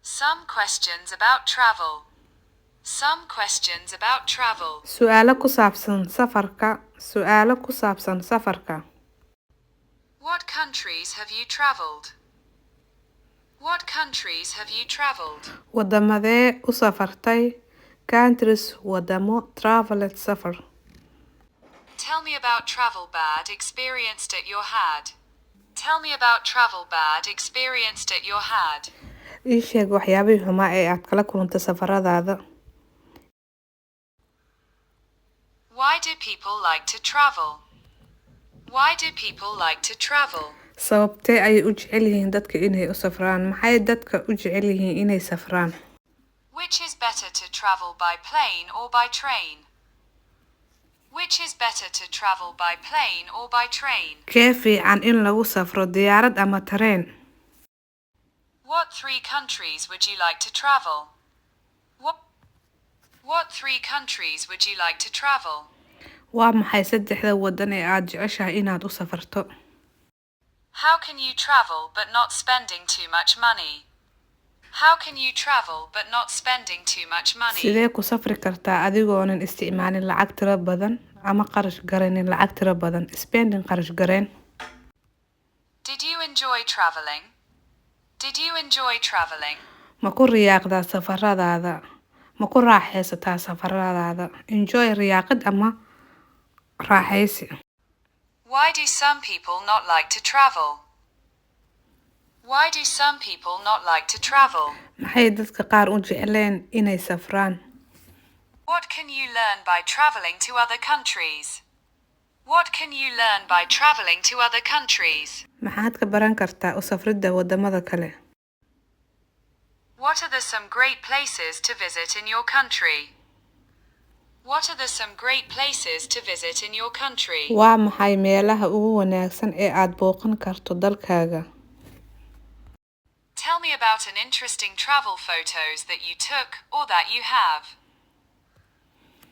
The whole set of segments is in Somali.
Some questions about travel. Some questions about travel. Su'aalo ku saabsan safarka. Su'aalo ku saabsan safarka. What countries have you traveled? What countries have you traveled? Wadamadee u safartay? Countries wadamo traveled safar. Tell me about travel bad experienced at your had. Tell me about travel bad experienced at your had. Ii sheeg waxyaabihii xumaa ee aad kala kulantay safaradaada. Why do people like to travel? Why do people like to travel? Sababtee ayay u jecel yihiin dadka inay u safraan? Maxay dadka u jecel yihiin inay safraan? Which is better to travel by plane or by train? Which is better to travel by plane or by train? Kee fiican in lagu safro diyaarad ama tareen? What three countries would you like to travel? What three countries would you like to travel? Waa maxay saddexda waddan ee aad jeceshahay inaad u safarto? How can you travel but not spending too much money? How can you travel but not spending too much money? Sidee ku safri kartaa adigoonan isticmaalin lacag tiro badan ama qarash garaynin lacag tiro badan? Spending qarash garayn. Did you enjoy traveling? Did you enjoy traveling? Ma ku riyaaqdaa safaradaada? Ma ku raaxaysataa safaradaada? Enjoy riyaaqid ama raaxaysi. Why do some people not like to travel? Why do some people not like to travel? Maxay dadka qaar u jecleen inay safraan? What can you learn by traveling to other countries? What can you learn by traveling to other countries? Maxaad ka baran kartaa u safridda wadamada kale? What are some great places to visit in your country? What are some great places to visit in your country? Waa maxay meelaha ugu wanaagsan ee aad booqan karto dalkaaga? Tell me about an interesting travel photos that you took or that you have.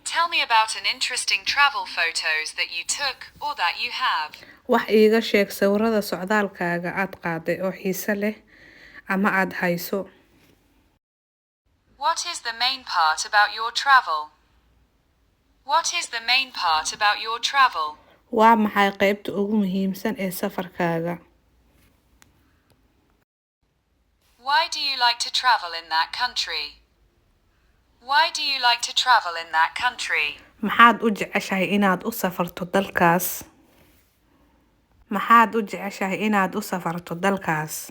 Tell me about an interesting travel photos that you took or that you have. Wax iiga sheeg sawirada socdaalkaaga aad qaaday oo xiiso leh ama aad hayso. What is the main part about your travel? What is the main part about your travel? Waa maxay qaybta ugu muhiimsan ee safarkaaga? Why do you like to travel in that country? Why do you like to travel in that country? Maxaad u jeceshahay inaad u safarto dalkaas? Maxaad u jeceshahay inaad u safarto dalkaas?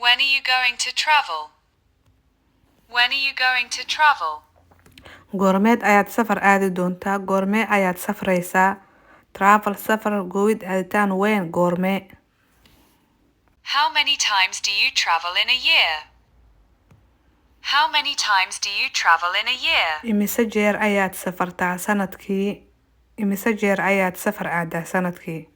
When are you going to travel? When are you going to travel? Goormeed ayaad safar aadi doontaa? Goormee ayaad safraysaa? Travel safar gooyd aaditaan weyn goormee? How many times do you travel in a year? How many times do you travel in a year? Imise jeer ayaad safartaa sanadkii? Imise jeer ayaad safar aadaa sanadkii?